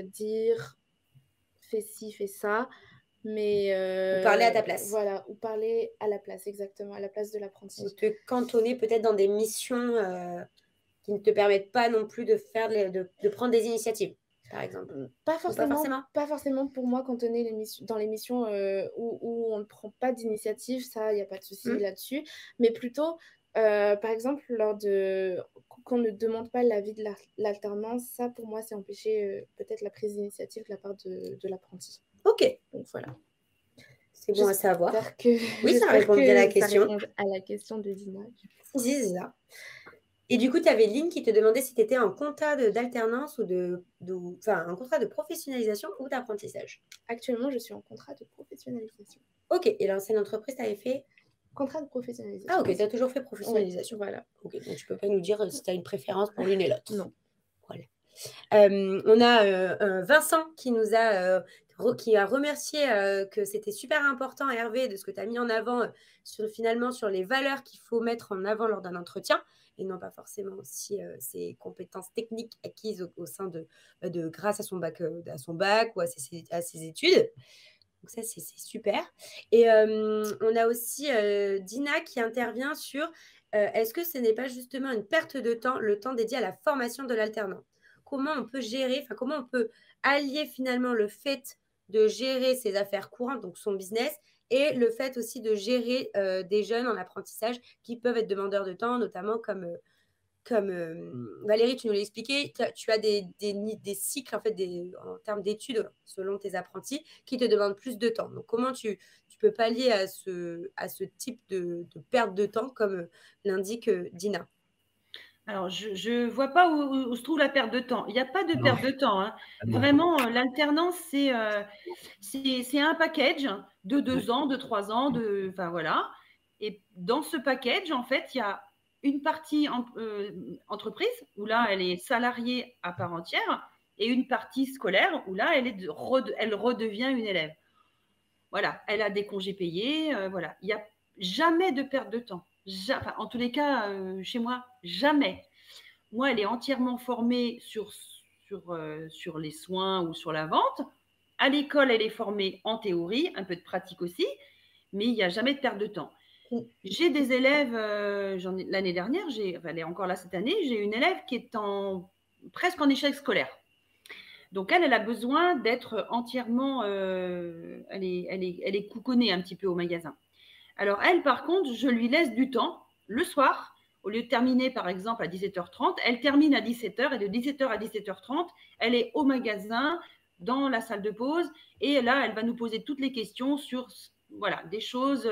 [SPEAKER 3] dire fais ci, fais ça, mais
[SPEAKER 1] Ou parler à ta place.
[SPEAKER 3] Voilà, ou parler à la place, exactement, à la place de l'apprenti.
[SPEAKER 1] Ou te cantonner peut-être dans des missions qui ne te permettent pas non plus de prendre des initiatives, par exemple.
[SPEAKER 3] Pas forcément pour moi, quand on est dans les missions où on ne prend pas d'initiative, ça, il n'y a pas de souci là-dessus, mais plutôt, par exemple, qu'on ne demande pas l'avis de l'alternance, ça, pour moi, c'est empêcher peut-être la prise d'initiative de la part de l'apprenti.
[SPEAKER 1] Ok.
[SPEAKER 3] Donc, voilà.
[SPEAKER 1] C'est bon à savoir.
[SPEAKER 3] Oui,
[SPEAKER 1] ça répond bien à la question.
[SPEAKER 3] Ça répond à la question de Dina.
[SPEAKER 1] C'est ça. Et du coup, tu avais Lynn qui te demandait si tu étais en contrat d'alternance ou un contrat de professionnalisation ou d'apprentissage.
[SPEAKER 3] Actuellement, je suis en contrat de professionnalisation.
[SPEAKER 1] Ok. Et l'ancienne entreprise, tu avais fait
[SPEAKER 3] contrat de professionnalisation.
[SPEAKER 1] Ah, ok. Tu as toujours fait professionnalisation.
[SPEAKER 3] Oui, voilà.
[SPEAKER 1] Ok. Donc, tu ne peux pas nous dire si tu as une préférence pour l'une et l'autre.
[SPEAKER 3] Non.
[SPEAKER 1] Voilà. On a Vincent qui nous a remercié que c'était super important, Hervé, de ce que tu as mis en avant finalement sur les valeurs qu'il faut mettre en avant lors d'un entretien et non pas forcément aussi ses compétences techniques acquises au sein grâce à son bac ou à ses études. Donc ça, c'est super. Et on a aussi Dina qui intervient sur est-ce que ce n'est pas justement une perte de temps, le temps dédié à la formation de l'alternant? Comment on peut gérer, comment on peut allier finalement le fait de gérer ses affaires courantes, donc son business, et le fait aussi de gérer des jeunes en apprentissage qui peuvent être demandeurs de temps, notamment comme Valérie, tu nous l'as expliqué, tu as des cycles en fait, en termes d'études selon tes apprentis qui te demandent plus de temps. Donc, comment tu peux pallier à ce type de perte de temps comme l'indique Dina?
[SPEAKER 2] Alors, je ne vois pas où se trouve la perte de temps. Il n'y a pas de perte de temps. Hein. Vraiment, l'alternance, c'est un package de 2 ans, de 3 ans, enfin voilà. Et dans ce package, en fait, il y a une partie entreprise, où là, elle est salariée à part entière, et une partie scolaire, où là, elle redevient une élève. Voilà, elle a des congés payés, voilà. Il n'y a jamais de perte de temps. Enfin, en tous les cas, chez moi, jamais. Moi, elle est entièrement formée sur les soins ou sur la vente. À l'école, elle est formée en théorie, un peu de pratique aussi, mais il n'y a jamais de perte de temps. J'ai des élèves, l'année dernière, elle est encore là cette année, j'ai une élève qui est presque en échec scolaire. Donc, elle a besoin d'être entièrement, elle est couconnée un petit peu au magasin. Alors, elle, par contre, je lui laisse du temps le soir. Au lieu de terminer, par exemple, à 17h30, elle termine à 17h et de 17h à 17h30, elle est au magasin, dans la salle de pause. Et là, elle va nous poser toutes les questions sur des choses.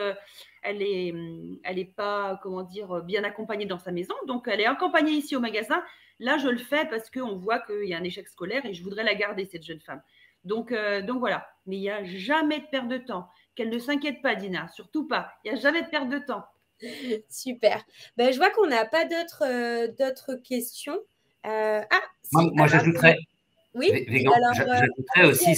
[SPEAKER 2] Elle est pas, comment dire, bien accompagnée dans sa maison. Donc, elle est accompagnée ici au magasin. Là, je le fais parce qu'on voit qu'il y a un échec scolaire et je voudrais la garder, cette jeune femme. Donc voilà. Mais il n'y a jamais de perte de temps. Qu'elle ne s'inquiète pas, Dina, surtout pas. Il n'y a jamais de perte de temps.
[SPEAKER 1] Super. Je vois qu'on n'a pas d'autres questions.
[SPEAKER 4] Moi, j'ajouterais.
[SPEAKER 1] Oui.
[SPEAKER 4] J'ajouterais aussi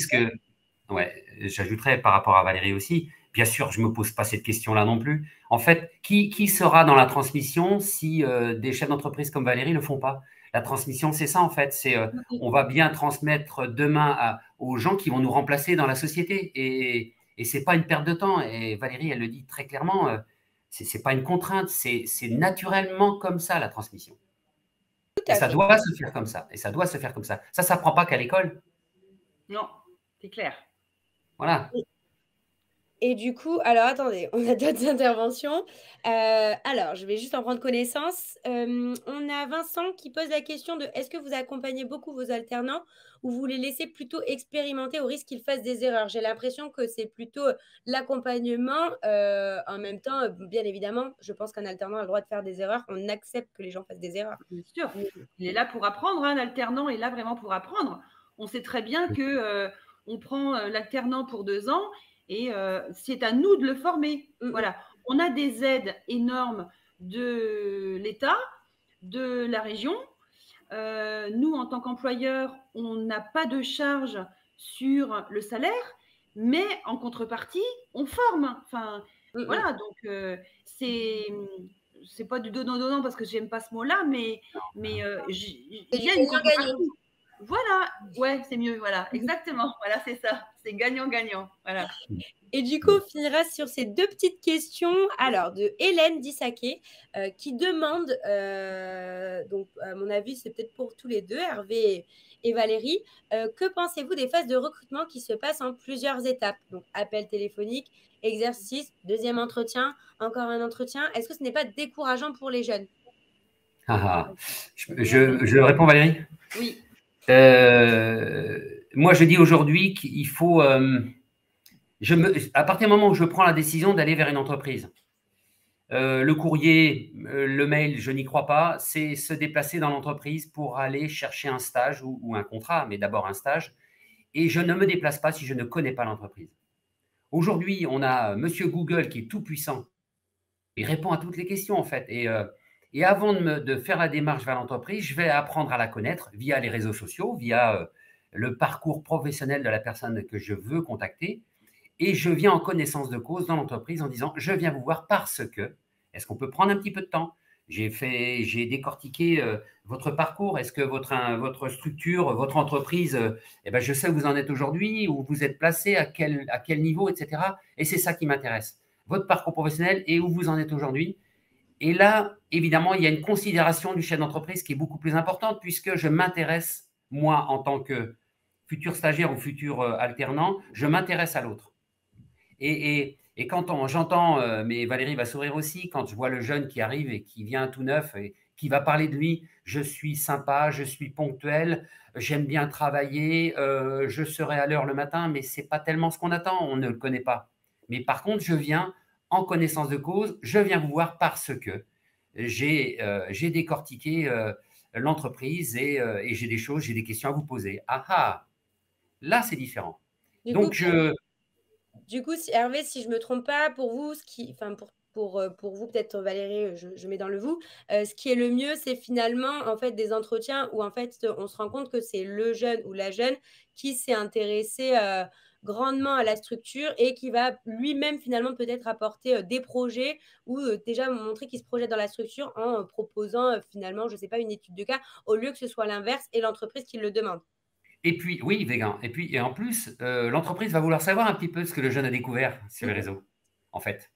[SPEAKER 4] j'ajouterais par rapport à Valérie aussi. Bien sûr, je ne me pose pas cette question-là non plus. En fait, qui sera dans la transmission si des chefs d'entreprise comme Valérie ne le font pas? La transmission, c'est ça en fait. On va bien transmettre demain aux gens qui vont nous remplacer dans la société. Et ce n'est pas une perte de temps. Et Valérie, elle le dit très clairement, ce n'est pas une contrainte. C'est naturellement comme ça, la transmission.
[SPEAKER 1] Tout
[SPEAKER 4] Et
[SPEAKER 1] à
[SPEAKER 4] ça
[SPEAKER 1] fait.
[SPEAKER 4] doit se faire comme ça. Et ça doit se faire comme ça. Ça ne s'apprend pas qu'à l'école.
[SPEAKER 2] Non, c'est clair.
[SPEAKER 4] Voilà.
[SPEAKER 1] Et du coup, alors attendez, on a d'autres interventions. Alors, je vais juste en prendre connaissance. On a Vincent qui pose la question de est-ce que vous accompagnez beaucoup vos alternants ou vous les laissez plutôt expérimenter au risque qu'ils fassent des erreurs? J'ai l'impression que c'est plutôt l'accompagnement. En même temps, bien évidemment, je pense qu'un alternant a le droit de faire des erreurs. On accepte que les gens fassent des erreurs.
[SPEAKER 2] Bien sûr, il est là pour apprendre. L'alternant est là vraiment pour apprendre. On sait très bien que on prend l'alternant pour 2 ans et c'est à nous de le former. Voilà. On a des aides énormes de l'État, de la région. Nous, en tant qu'employeur, on n'a pas de charge sur le salaire, mais en contrepartie, on forme. Enfin, voilà, donc c'est pas du donnant-donnant parce que j'aime pas ce mot-là, mais il y a une contrepartie. Voilà, ouais, c'est mieux, voilà, exactement, voilà, c'est ça, c'est gagnant-gagnant, voilà.
[SPEAKER 1] Et du coup, on finira sur ces 2 petites questions. Alors, de Hélène Dissaquet, qui demande, donc à mon avis, c'est peut-être pour tous les deux, Hervé et Valérie, que pensez-vous des phases de recrutement qui se passent en plusieurs étapes? Donc, appel téléphonique, exercice, deuxième entretien, encore un entretien. Est-ce que ce n'est pas décourageant pour les jeunes?
[SPEAKER 4] Je réponds, Valérie?
[SPEAKER 2] Oui.
[SPEAKER 4] Moi, je dis aujourd'hui qu'il faut… à partir du moment où je prends la décision d'aller vers une entreprise, le courrier, le mail, je n'y crois pas, c'est se déplacer dans l'entreprise pour aller chercher un stage ou un contrat, mais d'abord un stage. Et je ne me déplace pas si je ne connais pas l'entreprise. Aujourd'hui, on a Monsieur Google qui est tout puissant. Il répond à toutes les questions, en fait. Et avant de faire la démarche vers l'entreprise, je vais apprendre à la connaître via les réseaux sociaux, via le parcours professionnel de la personne que je veux contacter. Et je viens en connaissance de cause dans l'entreprise en disant « je viens vous voir parce que… » Est-ce qu'on peut prendre un petit peu de temps? J'ai décortiqué votre parcours. Est-ce que votre structure, votre entreprise, je sais où vous en êtes aujourd'hui, où vous êtes placé, à quel niveau, etc. Et c'est ça qui m'intéresse. Votre parcours professionnel et où vous en êtes aujourd'hui. Et là, évidemment, il y a une considération du chef d'entreprise qui est beaucoup plus importante puisque je m'intéresse, moi, en tant que futur stagiaire ou futur alternant, je m'intéresse à l'autre. Et quand j'entends, mais Valérie va sourire aussi, quand je vois le jeune qui arrive et qui vient tout neuf et qui va parler de lui, je suis sympa, je suis ponctuel, j'aime bien travailler, je serai à l'heure le matin, mais ce n'est pas tellement ce qu'on attend, on ne le connaît pas. Mais par contre, je viens en connaissance de cause, je viens vous voir parce que j'ai décortiqué l'entreprise et j'ai des questions à vous poser. Ah ah, là c'est différent.
[SPEAKER 1] Du coup, Hervé, si je ne me trompe pas, pour vous, pour vous, peut-être Valérie, je mets dans le vous, ce qui est le mieux, c'est finalement en fait des entretiens où en fait on se rend compte que c'est le jeune ou la jeune qui s'est intéressé grandement à la structure et qui va lui-même finalement peut-être apporter des projets ou déjà montrer qu'il se projette dans la structure en proposant finalement, je ne sais pas, une étude de cas au lieu que ce soit l'inverse et l'entreprise qui le demande.
[SPEAKER 4] Et puis, oui, Végan. Et en plus, l'entreprise va vouloir savoir un petit peu ce que le jeune a découvert sur les réseaux, en fait.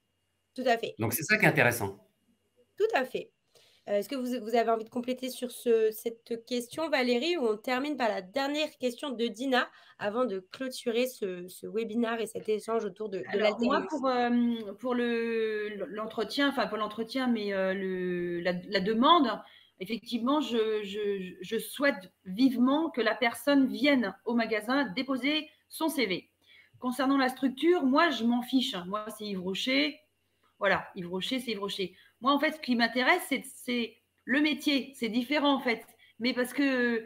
[SPEAKER 1] Tout à fait.
[SPEAKER 4] Donc, c'est ça qui est intéressant.
[SPEAKER 1] Tout à fait. Est-ce que vous avez envie de compléter sur cette question, Valérie, ou on termine par la dernière question de Dina avant de clôturer ce webinaire et cet échange autour de l'alternance?
[SPEAKER 2] Moi, pour l'entretien, enfin pas l'entretien, mais la demande, effectivement, je souhaite vivement que la personne vienne au magasin déposer son CV. Concernant la structure, moi, je m'en fiche. Moi, c'est Yves Rocher. Voilà, Yves Rocher, c'est Yves Rocher. Moi, en fait, ce qui m'intéresse, c'est le métier. C'est différent, en fait. Mais parce que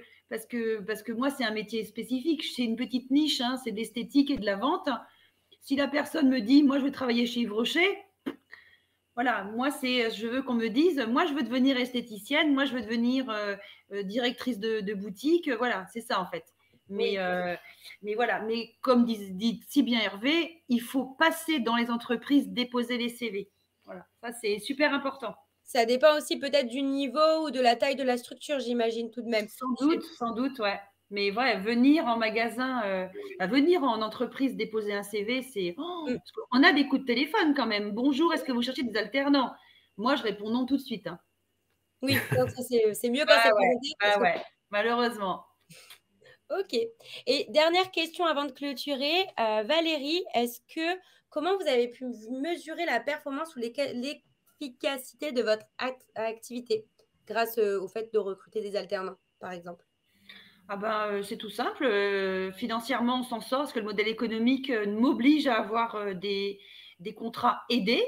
[SPEAKER 2] moi, c'est un métier spécifique. C'est une petite niche, hein, c'est de l'esthétique et de la vente. Si la personne me dit, moi, je veux travailler chez Yves Rocher, voilà, moi, je veux qu'on me dise, moi, je veux devenir esthéticienne, moi, je veux devenir directrice de boutique. Voilà, c'est ça, en fait. Mais voilà, mais comme dit si bien Hervé, il faut passer dans les entreprises, déposer les CV. Voilà, ça, c'est super important.
[SPEAKER 1] Ça dépend aussi peut-être du niveau ou de la taille de la structure, j'imagine tout de même.
[SPEAKER 2] Sans doute, ouais. Mais ouais, venir en magasin, venir en entreprise déposer un CV, c'est… on a des coups de téléphone quand même. Bonjour, est-ce que vous cherchez des alternants? Moi, je réponds non tout de suite. Hein.
[SPEAKER 1] Oui, donc ça, c'est mieux quand
[SPEAKER 2] Ah
[SPEAKER 1] c'est
[SPEAKER 2] ouais,
[SPEAKER 1] présenté.
[SPEAKER 2] ah ouais, malheureusement.
[SPEAKER 1] Ok. Et dernière question avant de clôturer. Valérie, comment vous avez pu mesurer la performance ou l'efficacité de votre activité grâce au fait de recruter des alternants, par exemple?
[SPEAKER 2] Ah ben, c'est tout simple. Financièrement, on s'en sort parce que le modèle économique m'oblige à avoir des contrats aidés.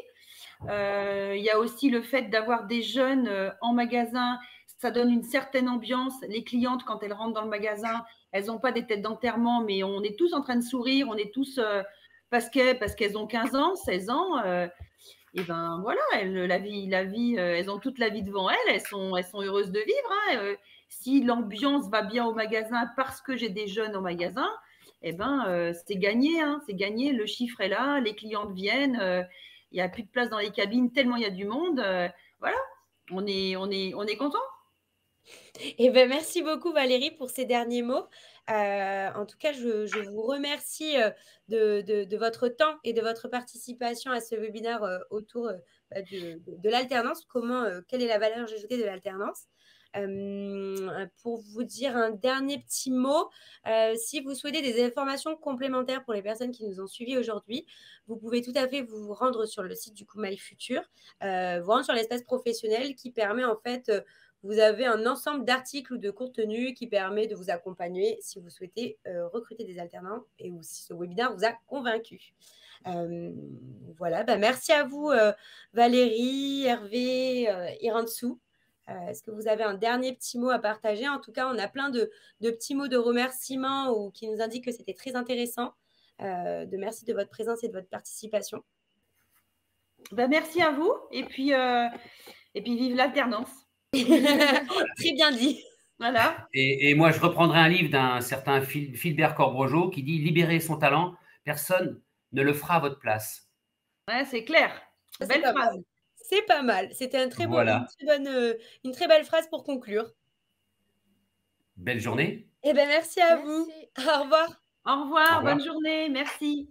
[SPEAKER 2] Il y a aussi le fait d'avoir des jeunes en magasin. Ça donne une certaine ambiance. Les clientes, quand elles rentrent dans le magasin, elles n'ont pas des têtes d'enterrement, mais on est tous en train de sourire. On est tous parce qu'elles ont 15 ans, 16 ans. Et ben voilà, la vie, elles ont toute la vie devant elles. Elles sont heureuses de vivre. Hein. Si l'ambiance va bien au magasin parce que j'ai des jeunes au magasin, eh ben c'est gagné. Hein, c'est gagné. Le chiffre est là, les clientes viennent. Il n'y a plus de place dans les cabines tellement il y a du monde. Voilà, on est content.
[SPEAKER 1] Eh ben, merci beaucoup Valérie pour ces derniers mots. En tout cas, je vous remercie de votre temps et de votre participation à ce webinaire autour de l'alternance. Quelle est la valeur ajoutée de l'alternance? Pour vous dire un dernier petit mot, si vous souhaitez des informations complémentaires pour les personnes qui nous ont suivis aujourd'hui, vous pouvez tout à fait vous rendre sur le site du coup My Futur, vous rendre sur l'espace professionnel qui permet en fait vous avez un ensemble d'articles ou de contenus qui permet de vous accompagner si vous souhaitez recruter des alternants et ou si ce webinaire vous a convaincu. Voilà, merci à vous Valérie, Hervé, Iransou. Est-ce que vous avez un dernier petit mot à partager? En tout cas, on a plein de petits mots de remerciement ou qui nous indiquent que c'était très intéressant. Merci de votre présence et de votre participation.
[SPEAKER 2] Merci à vous et puis vive l'alternance.
[SPEAKER 1] Très bien dit.
[SPEAKER 2] Voilà.
[SPEAKER 4] Et moi, je reprendrai un livre d'un certain Philbert Corbrogeot qui dit « Libérez son talent, personne ne le fera à votre place ».
[SPEAKER 2] Ouais, c'est clair. Belle phrase.
[SPEAKER 1] C'est pas mal. C'était
[SPEAKER 4] Voilà.
[SPEAKER 1] une très belle phrase pour conclure.
[SPEAKER 4] Belle journée.
[SPEAKER 1] Eh bien, merci à vous. Au revoir.
[SPEAKER 2] Au revoir,
[SPEAKER 4] Au revoir.
[SPEAKER 2] bonne journée, merci.